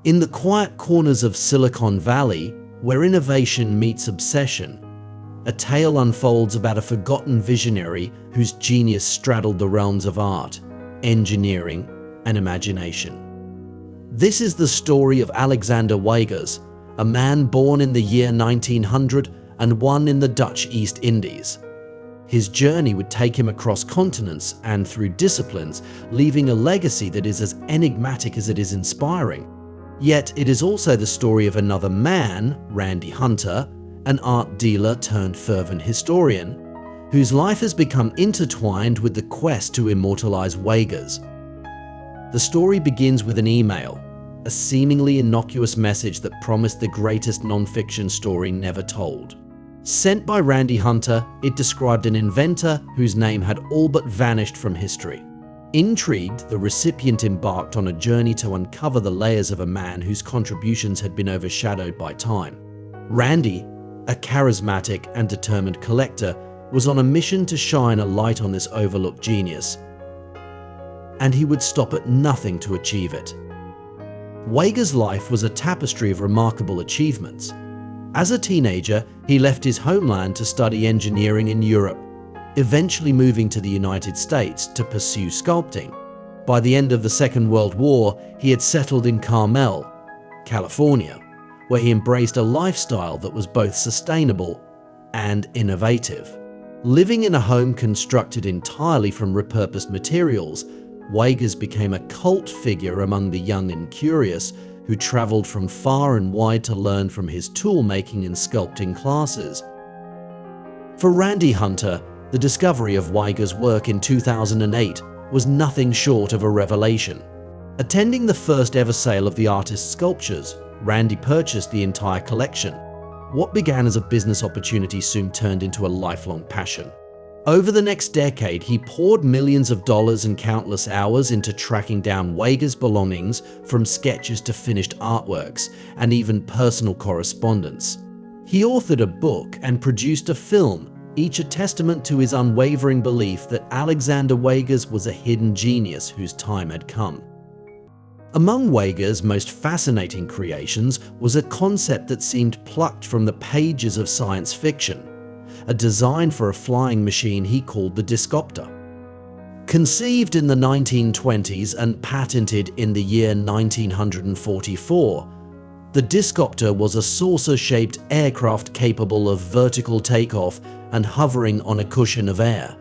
In the quiet corners of Silicon Valley, where innovation meets obsession, a tale unfolds about a forgotten visionary whose genius straddled the realms of art, engineering, and imagination. This is the story of Alexander Weygers, a man born in the year 1900 and one in the Dutch East Indies. His journey would take him across continents and through disciplines, leaving a legacy that is as enigmatic as it is inspiring. Yet it is also the story of another man, Randy Hunter, an art dealer turned fervent historian, whose life has become intertwined with the quest to immortalize Weygers. The story begins with an email, a seemingly innocuous message that promised the greatest non-fiction story never told. Sent by Randy Hunter, it described an inventor whose name had all but vanished from history. Intrigued, the recipient embarked on a journey to uncover the layers of a man whose contributions had been overshadowed by time. Randy, a charismatic and determined collector, was on a mission to shine a light on this overlooked genius, and he would stop at nothing to achieve it. Weygers' life was a tapestry of remarkable achievements. As a teenager, he left his homeland to study engineering in Europe, eventually moving to the United States to pursue sculpting. By the end of the Second World War, he had settled in Carmel, California, where he embraced a lifestyle that was both sustainable and innovative. Living in a home constructed entirely from repurposed materials, Weygers became a cult figure among the young and curious who traveled from far and wide to learn from his tool-making and sculpting classes. For Randy Hunter, the discovery of Weygers' work in 2008 was nothing short of a revelation. Attending the first ever sale of the artist's sculptures, Randy purchased the entire collection. What began as a business opportunity soon turned into a lifelong passion. Over the next decade, he poured millions of dollars and countless hours into tracking down Weygers' belongings, from sketches to finished artworks, and even personal correspondence. He authored a book and produced a film, each a testament to his unwavering belief that Alexander Weygers was a hidden genius whose time had come. Among Weygers' most fascinating creations was a concept that seemed plucked from the pages of science fiction, a design for a flying machine he called the Discopter. Conceived in the 1920s and patented in the year 1944, the Discopter was a saucer-shaped aircraft capable of vertical takeoff and hovering on a cushion of air.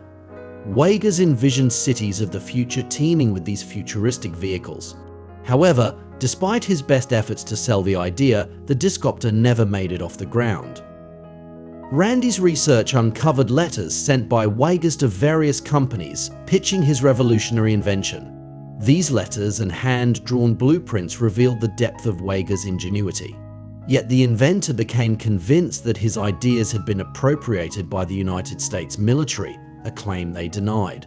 Weygers envisioned cities of the future teeming with these futuristic vehicles. However, despite his best efforts to sell the idea, the Discopter never made it off the ground. Randy's research uncovered letters sent by Weygers to various companies pitching his revolutionary invention. These letters and hand-drawn blueprints revealed the depth of Weygers' ingenuity. Yet the inventor became convinced that his ideas had been appropriated by the United States military, a claim they denied.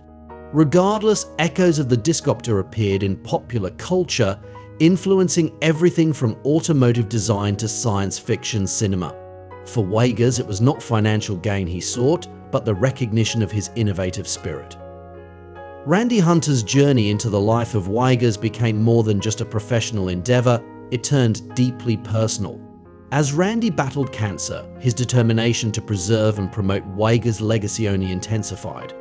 Regardless, echoes of the Discopter appeared in popular culture, influencing everything from automotive design to science fiction cinema. For Weygers, it was not financial gain he sought, but the recognition of his innovative spirit. Randy Hunter's journey into the life of Weygers became more than just a professional endeavor, it turned deeply personal. As Randy battled cancer, his determination to preserve and promote Weygers' legacy only intensified.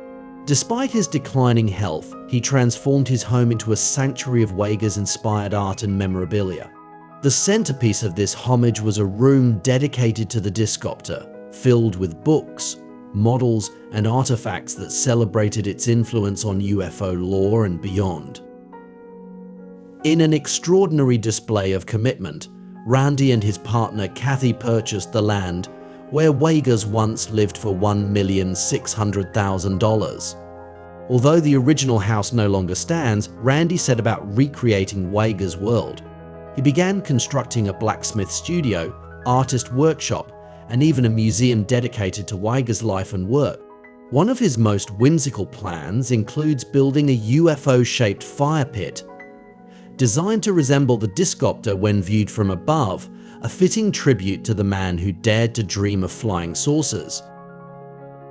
Despite his declining health, he transformed his home into a sanctuary of Weygers-inspired art and memorabilia. The centerpiece of this homage was a room dedicated to the Discopter, filled with books, models, and artifacts that celebrated its influence on UFO lore and beyond. In an extraordinary display of commitment, Randy and his partner Kathy purchased the land where Weygers once lived for $1,600,000. Although the original house no longer stands, Randy set about recreating Weygers' world. He began constructing a blacksmith studio, artist workshop, and even a museum dedicated to Weygers' life and work. One of his most whimsical plans includes building a UFO-shaped fire pit. Designed to resemble the Discopter when viewed from above, a fitting tribute to the man who dared to dream of flying saucers.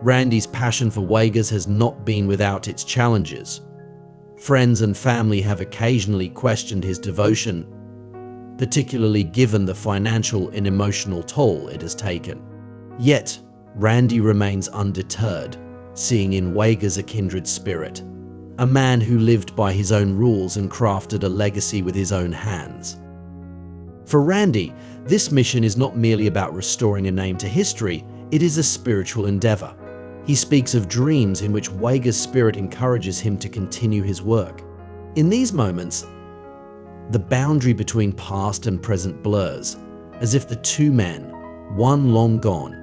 Randy's passion for Weygers has not been without its challenges. Friends and family have occasionally questioned his devotion, particularly given the financial and emotional toll it has taken. Yet, Randy remains undeterred, seeing in Weygers a kindred spirit, a man who lived by his own rules and crafted a legacy with his own hands. For Randy, this mission is not merely about restoring a name to history, it is a spiritual endeavor. He speaks of dreams in which Weygers' spirit encourages him to continue his work. In these moments, the boundary between past and present blurs, as if the two men, one long gone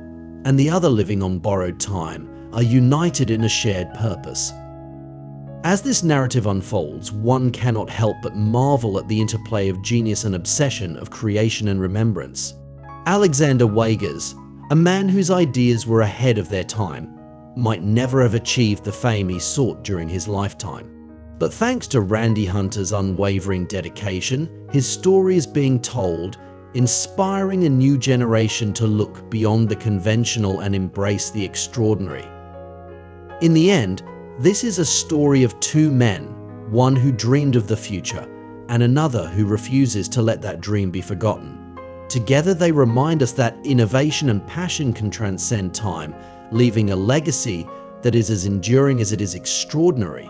and the other living on borrowed time, are united in a shared purpose. As this narrative unfolds, one cannot help but marvel at the interplay of genius and obsession, of creation and remembrance. Alexander Weygers, a man whose ideas were ahead of their time, might never have achieved the fame he sought during his lifetime. But thanks to Randy Hunter's unwavering dedication, his story is being told, inspiring a new generation to look beyond the conventional and embrace the extraordinary. In the end, this is a story of two men, one who dreamed of the future and another who refuses to let that dream be forgotten. Together they remind us that innovation and passion can transcend time, leaving a legacy that is as enduring as it is extraordinary.